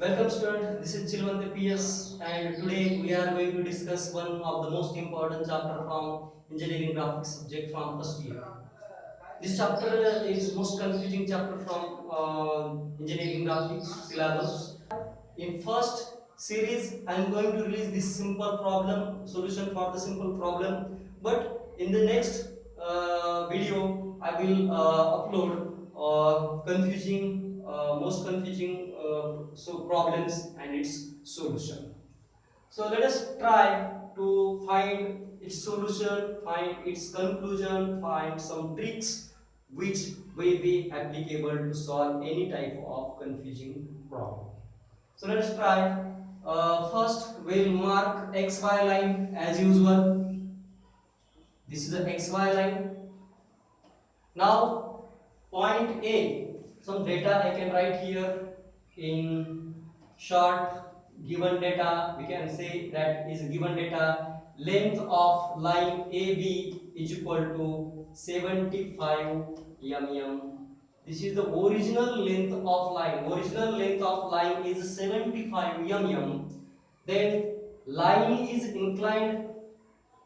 Welcome student, this is Chilwante PS and today we are going to discuss one of the most important chapter from engineering graphics subject from first year. This chapter is most confusing chapter from engineering graphics syllabus. In first series I am going to release this simple problem, solution for the simple problem, but in the next video I will upload confusing most confusing problems and its solution. So let us try to find its solution, find its conclusion, find some tricks which will be applicable to solve any type of confusing problem. So let us try. First we'll mark XY line as usual. This is a XY line. Now point A, some data I can write here in short. Given data, we can say that is given data, length of line AB is equal to 75 mm. This is the original length of line. Original length of line is 75 mm. Then line is inclined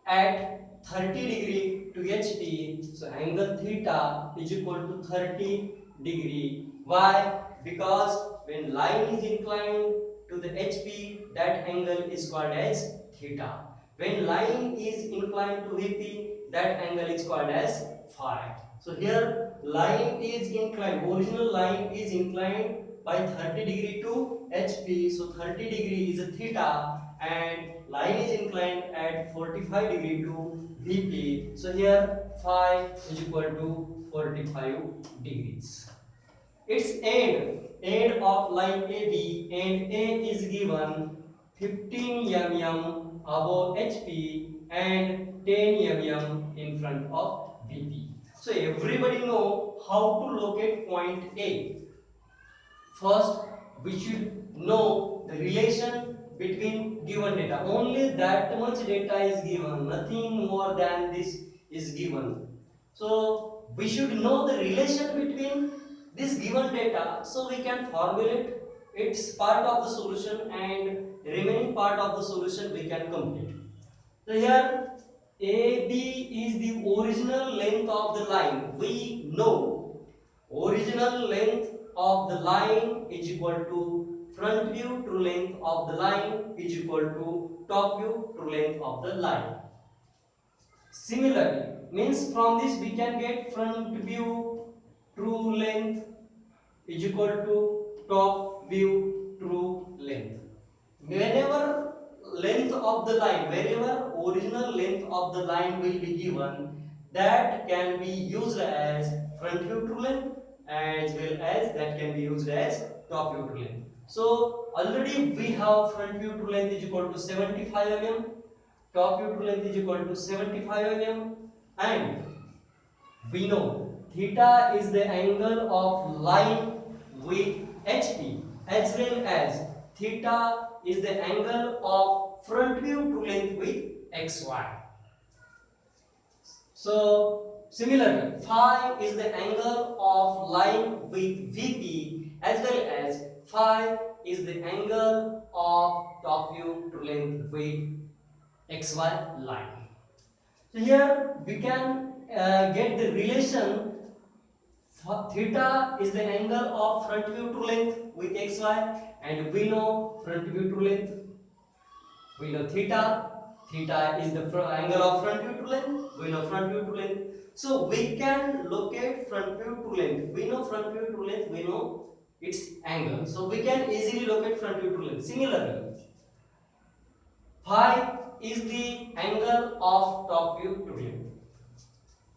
at 30 degree to HP, so angle theta is equal to 30 degree. Why? Because when line is inclined to the HP, that angle is called as theta. When line is inclined to VP, that angle is called as phi. So here line is inclined, original line is inclined by 30 degree to HP, so 30 degree is theta, and line is inclined at 45 degree to VP. So here phi is equal to 45 degrees. Its end of line AB, and A is given 15 mm above HP and 10 mm in front of VP. So everybody know how to locate point A. First, we should know the relation between given data. Only that much data is given, nothing more than this is given. So we should know the relation between this given data, so we can formulate its part of the solution and remaining part of the solution we can complete. So here AB is the original length of the line. We know original length of the line is equal to front view to length of the line is equal to top view to length of the line. Similarly, means from this we can get front view true length is equal to top view true length. Whenever length of the line, wherever original length of the line will be given, that can be used as front view true length, as well as that can be used as top view true length. So already we have front view true length is equal to 75 mm, top view true length is equal to 75 mm, and we know theta is the angle of line with HP, as well as theta is the angle of front view to length with XY. So similarly, phi is the angle of line with VP, as well as phi is the angle of top view to length with XY line. So here we can get the relation. Theta is the angle of front view to length with XY, and we know front view to length. We know theta. Theta is the angle of front view to length. We know front view to length. So we can locate front view to length. We know front view to length. We know its angle. So we can easily locate front view to length. Similarly, phi is the angle of top view to length.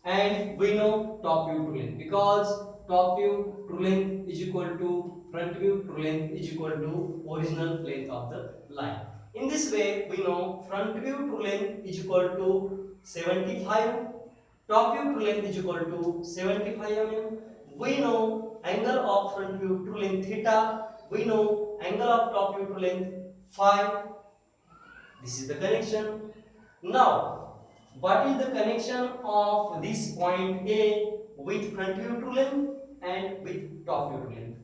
And we know top view to length, because top view to length is equal to front view to length is equal to original length of the line. In this way, we know front view to length is equal to 75, top view to length is equal to 75 mm. We know angle of front view to length theta. We know angle of top view to length phi. This is the connection. Now, what is the connection of this point A with front view to length and with top view to length?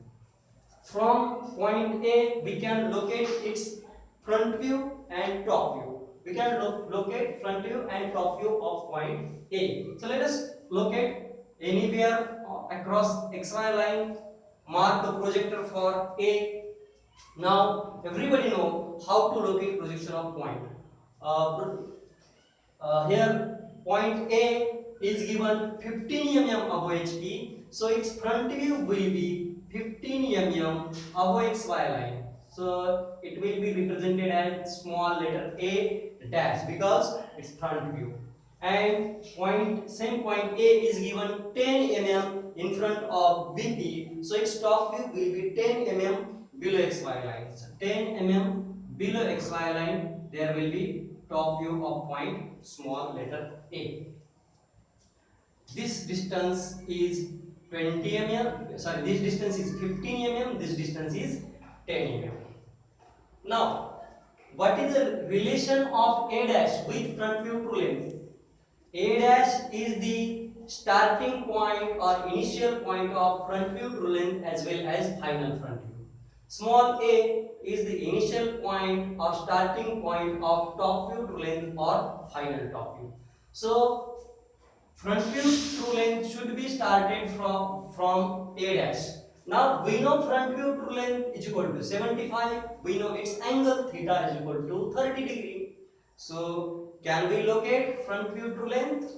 from point A we can locate its front view and top view. We can locate front view and top view of point A. So let us locate anywhere across XY line, mark the projector for A. Now everybody know how to locate projection of point. Here point A is given 15 mm above HP, so its front view will be 15 mm above XY line. So it will be represented as small letter A dash because it's front view. And same point A is given 10 mm in front of BP, so its top view will be 10 mm below XY line. So 10 mm below XY line, there will be top view of point small letter A. This distance is 20 mm, sorry, this distance is 15 mm, this distance is 10 mm. Now, what is the relation of A dash with front view true length? A dash is the starting point or initial point of front view true length as well as final front view. Small a is the initial point or starting point of top view true length or final top view. So front view true length should be started from A dash. Now we know front view true length is equal to 75. We know its angle theta is equal to 30 degree. So can we locate front view true length?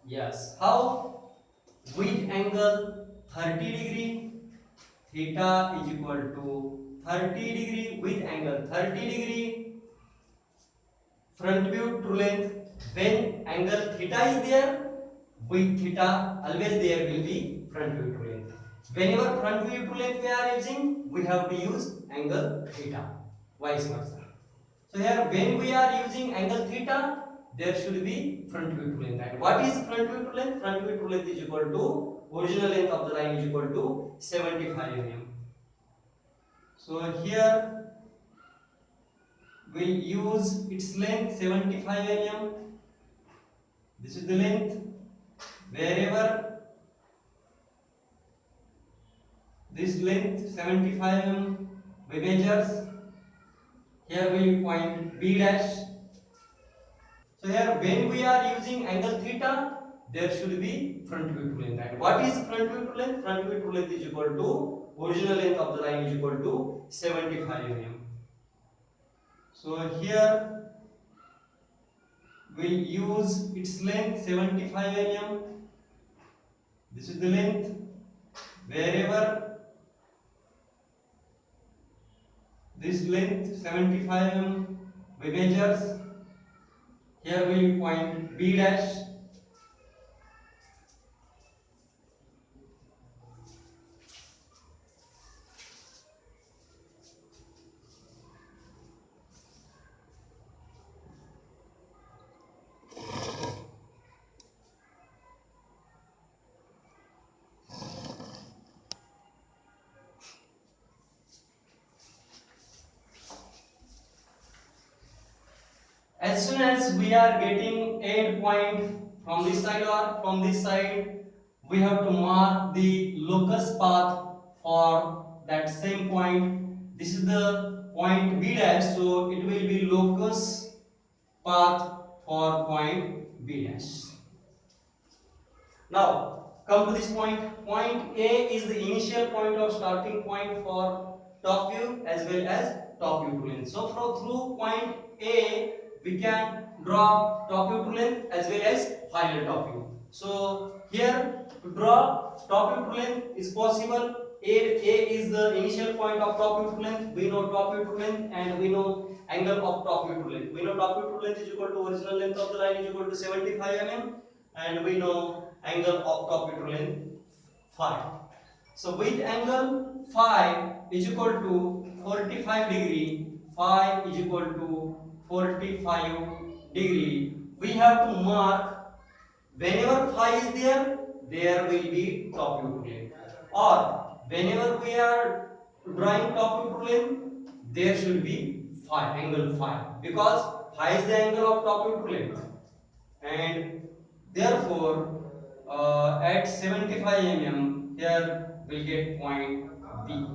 Yes. How? With angle 30 degree, theta is equal to 30 degree with angle 30 degree. Front view true length, when angle theta is there, with theta always there will be front view true length. Whenever front view true length we are using, we have to use angle theta, vice versa. So here when we are using angle theta, there should be front view true length. And what is front view true length? Front view true length is equal to original length of the line is equal to 75 mm. So here we'll use its length 75 mm. This is the length. Wherever this length 75 mm we measures, here we point B dash. So here when we are using angle theta, there should be front view true length. And what is front view true length? Front view true length is equal to original length of the line is equal to 75 mm. So here we'll use its length 75 mm. This is the length. Wherever this length 75 mm we measures, here we'll point B dash. As soon as we are getting end point from this side or from this side, we have to mark the locus path for that same point. This is the point B dash, so it will be locus path for point B dash. Now come to this point. Point A is the initial point of starting point for top view as well as top view true length. So through point A we can draw top view true length as well as final top view. So here to draw top view true length is possible. A is the initial point of top view true length. We know top view true length and we know angle of top view true length. We know top view true length is equal to original length of the line is equal to 75 mm, and we know angle of top view true length phi. So with angle phi is equal to 45 degree, phi is equal to 45 degree. We have to mark whenever phi is there, there will be top view true length. Or whenever we are drawing top view true length, there should be phi, angle phi, because phi is the angle of top view true length. And therefore, at 75 mm, here we'll get point B.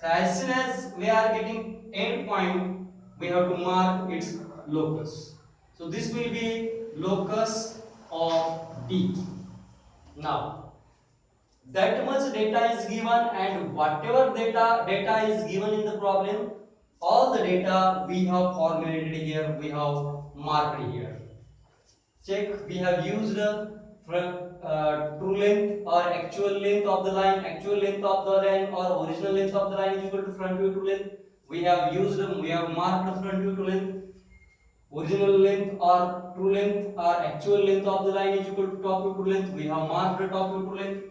So as soon as we are getting end point, we have to mark its locus. So this will be locus of D. Now that much data is given, and whatever data is given in the problem, all the data we have formulated here, we have marked here. Check, we have used true length or actual length of the line, actual length of the line or original length of the line is equal to front view to length. We have marked front view to length. Original length or true length or actual length of the line is equal to top view to length. We have marked the top view to length.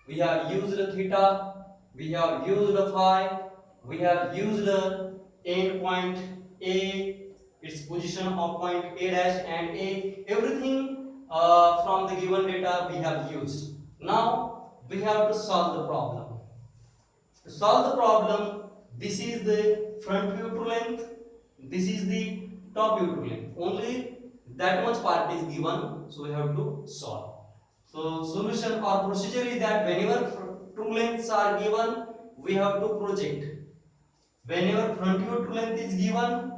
We have used the theta. We have used the phi. We have used the end point A, its position of point A dash and A. Everything from the given data we have used. Now we have to solve the problem. To solve the problem, this is the front view to length, this is the top view to length. Only that much part is given, so we have to solve. So solution or procedure is that whenever two lengths are given, we have to project. Whenever front view to length is given,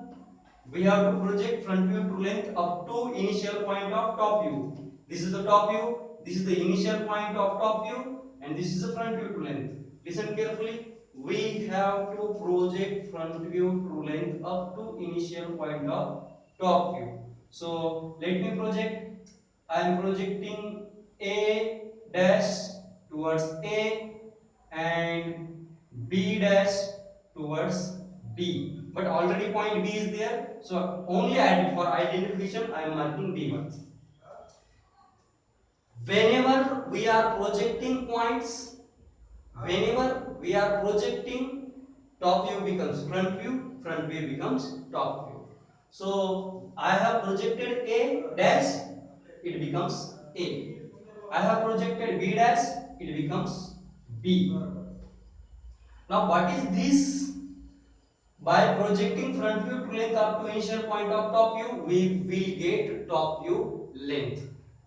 we have to project front view to length up to initial point of top view. This is the top view, this is the initial point of top view, and this is the front view to length. Listen carefully. We have to project front view to length up to initial point of top view. So let me project. I am projecting A dash towards A and B dash towards B. But already point B is there, so only for identification I am marking B1. Whenever we are projecting points, whenever we are projecting, top view becomes front view becomes top view. So I have projected A dash, it becomes A. I have projected B dash, it becomes B. Now what is this? By projecting front view to length up to initial point of top view, we will get top view length,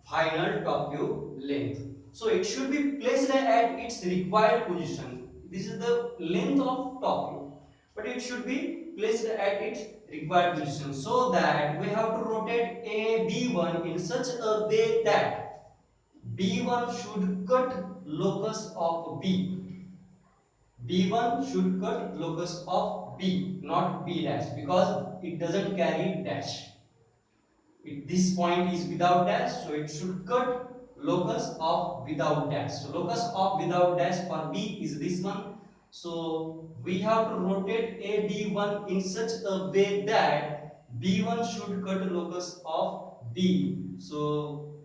final top view length. So it should be placed at its required position. This is the length of top view, but it should be placed at its required position, so that we have to rotate A B1 in such a way that B1 should cut locus of B. B1 should cut locus of B, not B dash, because it doesn't carry dash. This point is without dash, so it should cut locus of without dash. So locus of without dash for B is this one. So we have to rotate A B1 in such a way that B1 should cut locus of B. So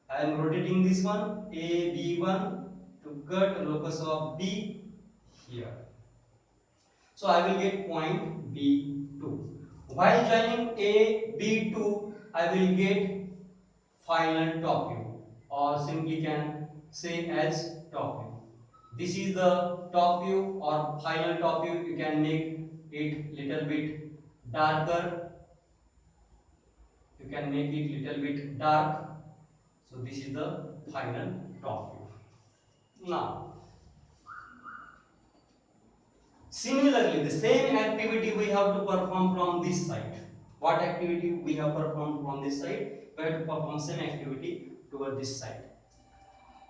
I am rotating this one, A B1 to cut locus of B here. So I will get point B2. While joining A B2, I will get final top view, or simply can say as top view. This is the top view or final top view. You can make it little bit darker. You can make it little bit dark. So this is the final top view. Now, similarly, the same activity we have to perform from this side. What activity we have performed from this side? We have to perform same activity toward this side.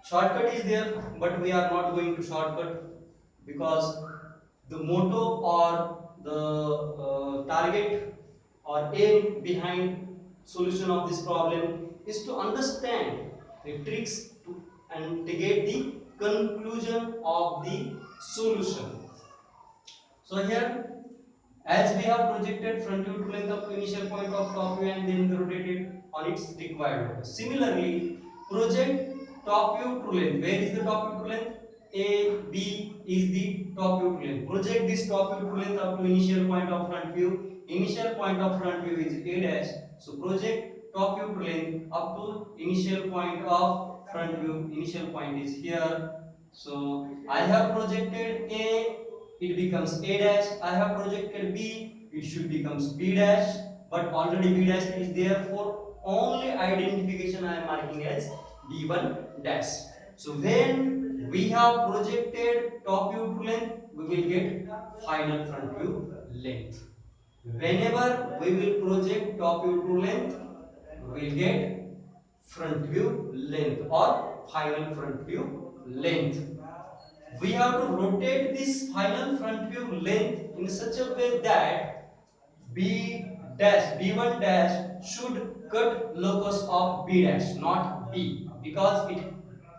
Shortcut is there, but we are not going to shortcut, because the motto or the target or aim behind solution of this problem is to understand the tricks and to get the conclusion of the solution. So here, as we have projected front view to length up to initial point of top view and then rotated on its required locus. Similarly, project top view to length. Where is the top view to length? A, B is the top view to length. Project this top view to length up to initial point of front view. Initial point of front view is A dash. So project top view to length up to initial point of front view. Initial point is here. So I have projected A, it becomes A dash. I have projected B, it should becomes B dash, but already B dash is there, for only identification I am marking as B1 dash. So when we have projected top view to length, we will get final front view length. Whenever we will project top view to length, we will get front view length or final front view length. We have to rotate this final front view length in such a way that B1 dash should cut locus of B dash, not B, because it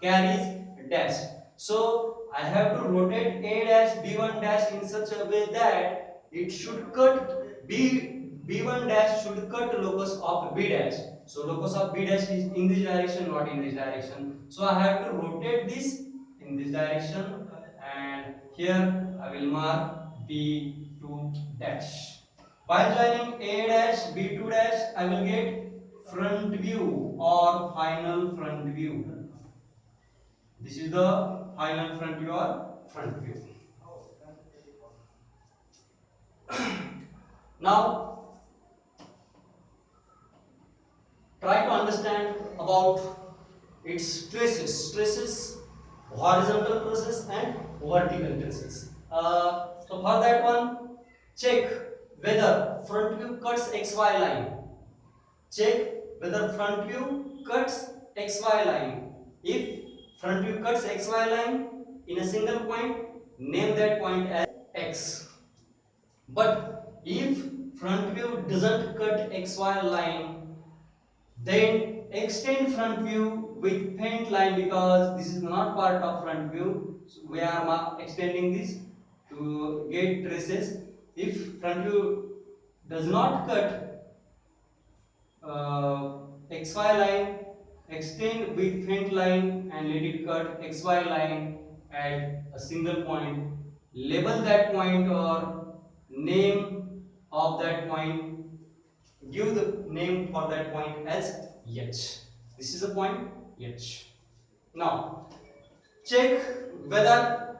carries dash. So I have to rotate A dash B1 dash in such a way that it should cut B1 dash should cut locus of B dash. So locus of B dash is in this direction, not in this direction. So I have to rotate this in this direction, and here I will mark B2 dash. By joining A dash B2 dash, I will get front view or final front view. This is the final front view or front view. Now, try to understand about its traces, horizontal traces and vertical traces. So for that one, check whether front view cuts XY line. Check whether front view cuts XY line. If front view cuts XY line in a single point, name that point as X. But if front view doesn't cut XY line, then extend front view with faint line, because this is not part of front view. So we are extending this to get traces. If front view does not cut XY line, extend with faint line and let it cut XY line at a single point. Label that point or name of that point. Give the name for that point as H. This is a point H. Now, check whether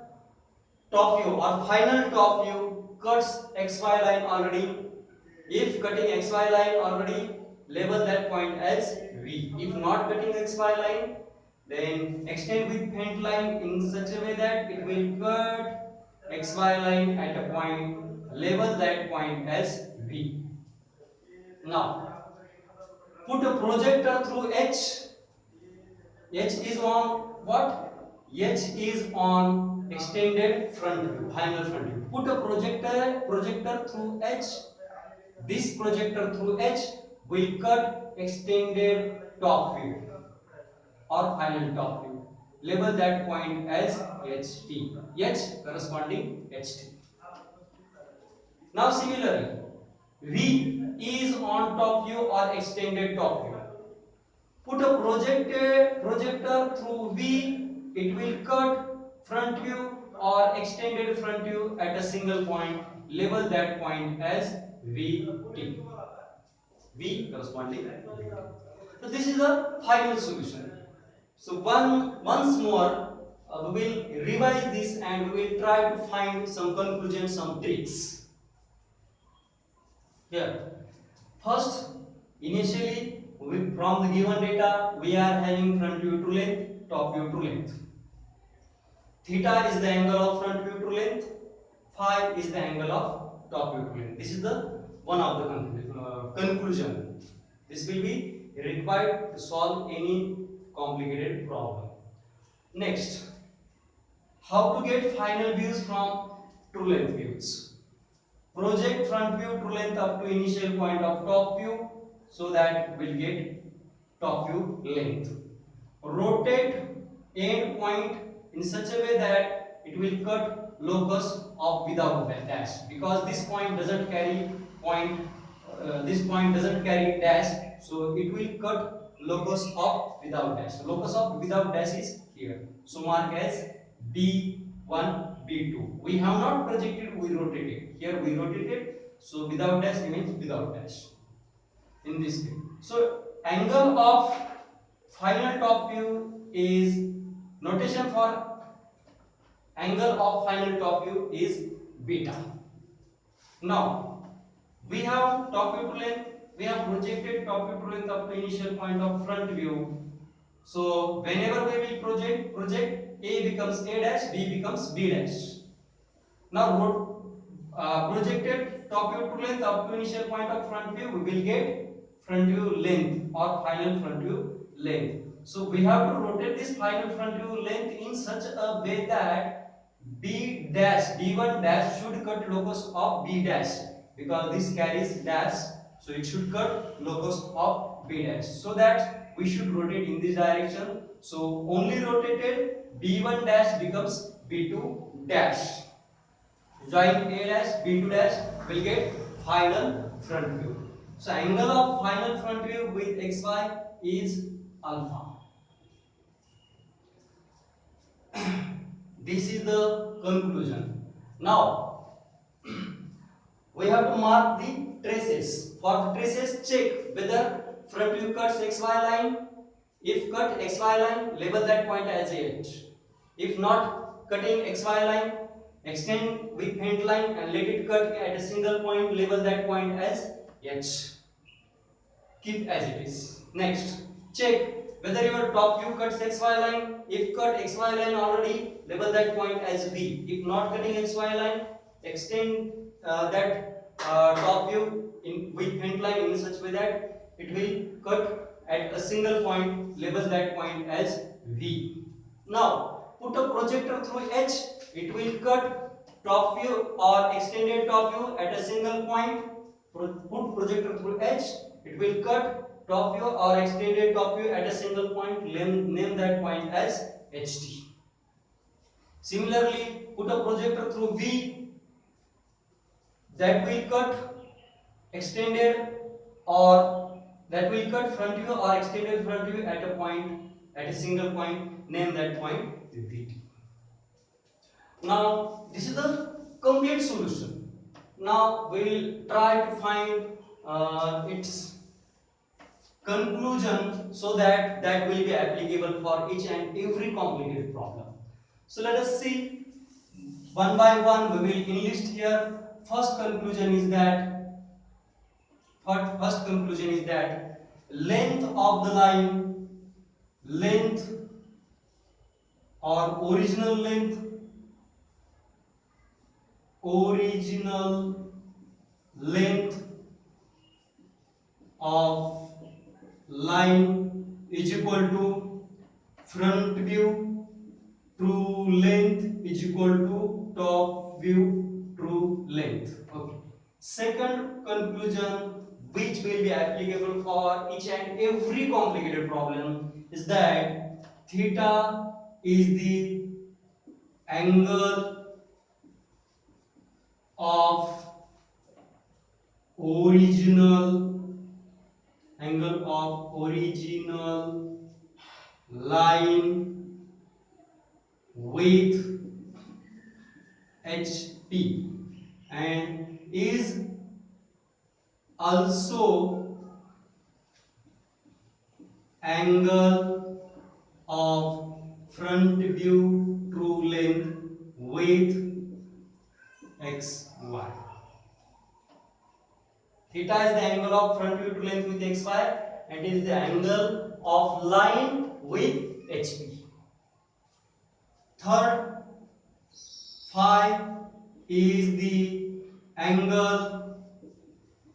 top view or final top view cuts XY line already. If cutting XY line already, label that point as V. If not cutting XY line, then extend with faint line in such a way that it will cut XY line at a point. Label that point as V. Now, put a projector through H. H is on what? H is on extended front view, final front view. Put a projector through H. This projector through H will cut extended top view or final top view. Label that point as HT. H corresponding HT. Now similarly, V is on top view or extended top view. Put a projector through V, it will cut front view or extended front view at a single point. Label that point as VT. V corresponding VT. So this is the final solution. So once more we will revise this and we will try to find some conclusions, some tricks. Here, first, initially from the given data we are having front view to length, top view to length. Theta is the angle of front view to length, phi is the angle of top view to length. This is the one of the conclusion. This will be required to solve any complicated problem. Next, how to get final views from true length views. Project front view true length up to initial point of top view so that we'll get top view length. Rotate end point in such a way that it will cut locus of without dash, because this point doesn't carry point, this point doesn't carry dash, so it will cut locus of without dash. So locus of without dash is here. So mark as B1, B2. We have not projected, we rotated. Here we rotated, so without dash means without dash. In this way. So angle of final top view is, notation for angle of final top view is beta. Now we have top view to length, we have projected top view to length up to initial point of front view. So whenever we will project A becomes A dash, B becomes B dash. Now projected top view to length up to initial point of front view, we will get front view length or final front view length. So we have to rotate this final front view length in such a way that B dash B1 dash should cut locus of B dash, because this carries dash, so it should cut locus of B dash, so that we should rotate in this direction. So only rotated B1 dash becomes B2 dash. Join A dash B2 dash will get final front view. So angle of final front view with XY is alpha. This is the conclusion. Now we have to mark the traces. For the traces, check whether front view cuts XY line. If cut XY line, label that point as H. If not cutting XY line, extend with paint line and let it cut at a single point, label that point as H. Keep as it is. Next, check whether your top view cuts XY line. If cut XY line already, label that point as V. If not cutting XY line, extend that top view with paint line in such way that it will cut at a single point, label that point as V. Now, put a projector through H, it will cut top view or extended top view at a single point. Put projector through H, it will cut top view or extended top view at a single point, name that point as HT. Similarly, put a projector through V, that will cut extended or that will cut front view or extended front view at a point, at a single point, name that point VT. Now this is the complete solution. Now we will try to find its conclusion, so that will be applicable for each and every complicated problem. So let us see one by one. We will enlist here. First conclusion is that length of the line, length or original length, of line is equal to front view true length is equal to top view true length. Okay. Second conclusion, which will be applicable for each and every complicated problem, is that theta is the angle of original line with HP and is also angle of front view true length with XY. Theta is the angle of front view to length with XY and is the angle of line with HP. Third, phi is the angle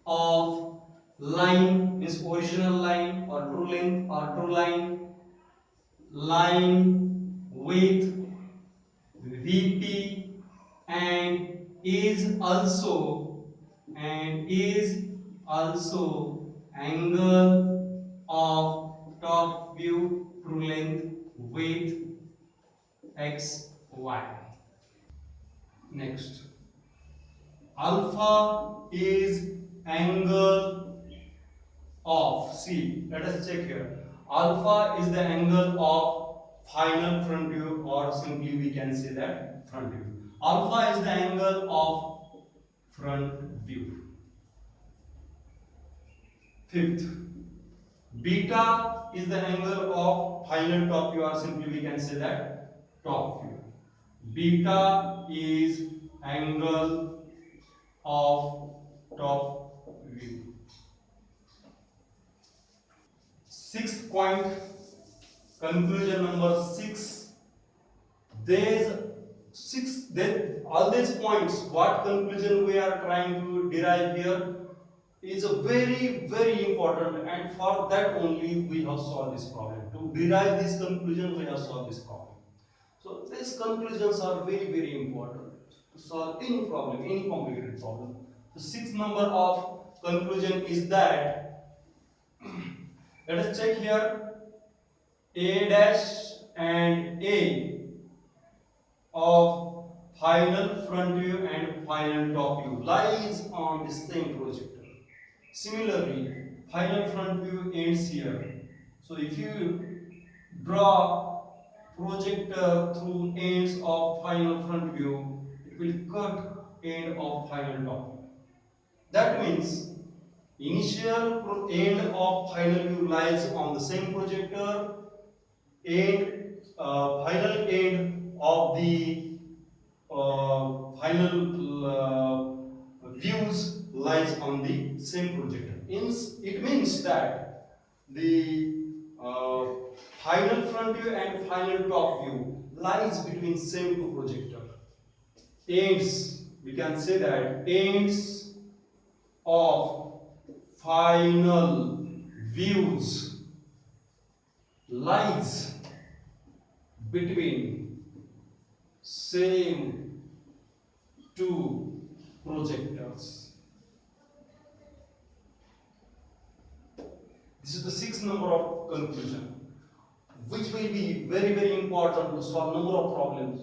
of line, means original line or true length or true line with VP and is also angle of top view true length with XY. Next, alpha is angle of, see, let us check here. Alpha is the angle of final front view, or simply we can say that front view. Alpha is the angle of front view. Fifth, beta is the angle of final top view, or simply we can say that top view. Beta is angle of top view. Sixth point, conclusion number 6. These six, then all these points, what conclusion we are trying to derive here is a very important, and for that only we have solved this problem. To derive this conclusion, we have solved this problem. So these conclusions are very important to solve any problem, any complicated problem. The sixth number of conclusion is that, let us check here, A dash and A of final front view and final top view lies on the same projector. Similarly, final front view ends here. So if you draw projector through ends of final front view, it will cut end of final top view. That means initial end of final view lies on the same projector, end final end of the final views lies on the same projector. It means that the final front view and final top view lies between same two projector. Ends, we can say that ends of final views lies between same two projectors. This is the sixth number of conclusion, which will be very important to solve number of problems.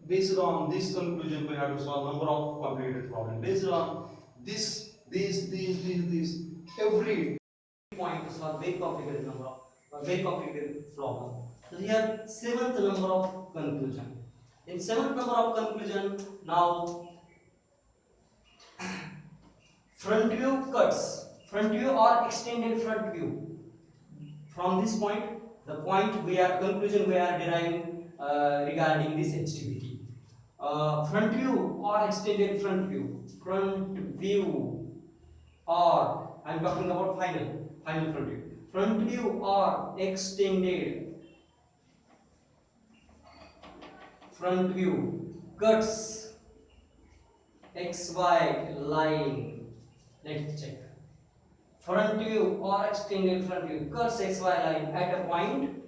Based on this conclusion, we have to solve number of complicated problems. Based on this, every point to solve very complicated number of very complicated problem. So here seventh number of conclusion. In seventh number of conclusion, now front view cuts, front view or extended front view. From this point, the point we are conclusion we are deriving regarding this HTVT. Front view or extended front view. Front view or I am talking about final front view. Front view or extended front view cuts XY line. Let's check. Front view or extended front view cuts XY line at a point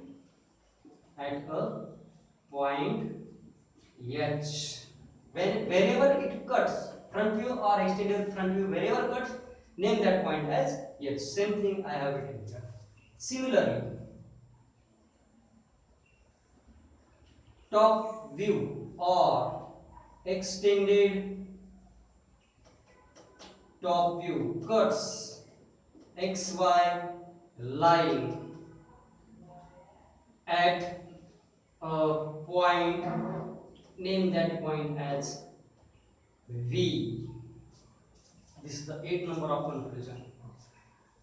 H. Wherever it cuts, front view or extended front view, wherever cuts, name that point as H. Same thing I have written here. Similarly, top view or extended top view cuts XY line at a point, name that point as V. This is the 8th number of conclusion.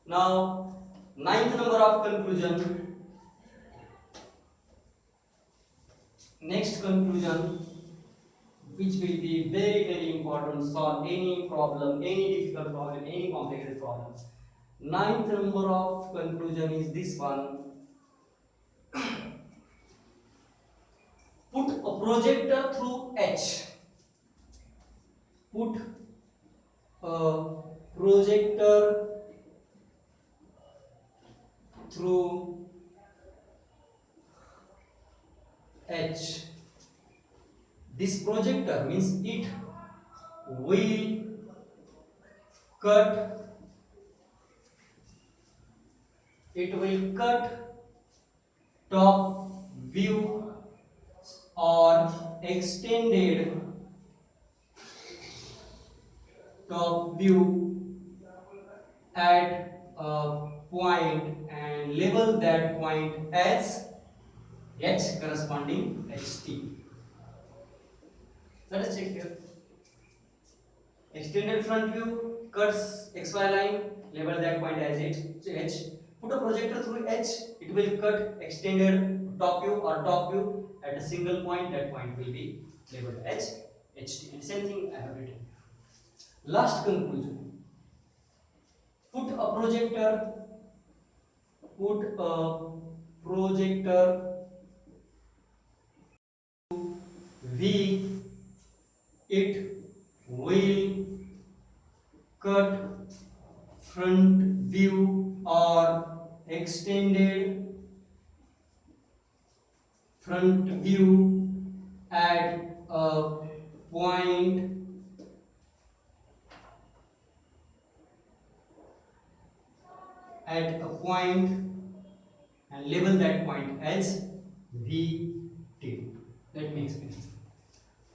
Now 9th number of conclusion. Next conclusion, which will be very important, solve any problem, any difficult problem, any complicated problem. 9th number of conclusion is this one. Put a projector through H. Put a projector through H. This projector means it will cut top view or extended top view at a point and label that point as H corresponding HT. Let us check here. Extended front view cuts XY line, label that point as H. Put a projector through H, it will cut extended top view or top view at a single point, that point will be labeled as HT. And same thing I have written. Last conclusion. Put a projector V it will cut front view or extended front view at a point and label that point as VT. Let me explain.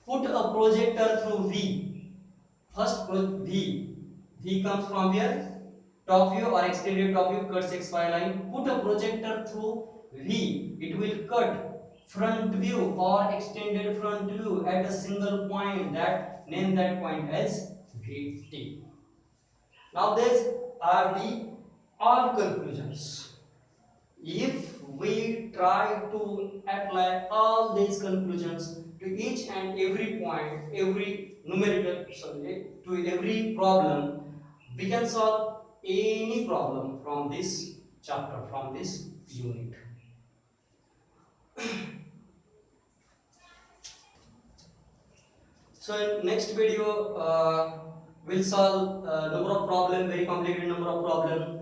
Put a projector through V. First V. V comes from where? Top view or extended top view cuts XY line. Put a projector through V. It will cut front view or extended front view at a single point. Name that point as VT. Now these are the all conclusions. If we try to apply all these conclusions to each and every point, every to every problem, we can solve any problem from this chapter, from this unit. So in next video, we'll solve number of problem, very complicated number of problem,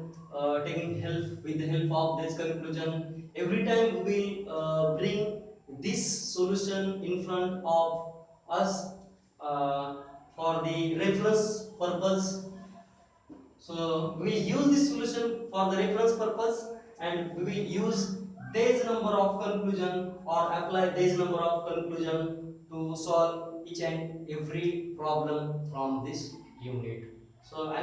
taking help with the help of this conclusion. Every time we will bring this solution in front of us for the reference purpose. So we will use this solution for the reference purpose, and we will use this number of conclusion or apply this number of conclusion to solve each and every problem from this unit. So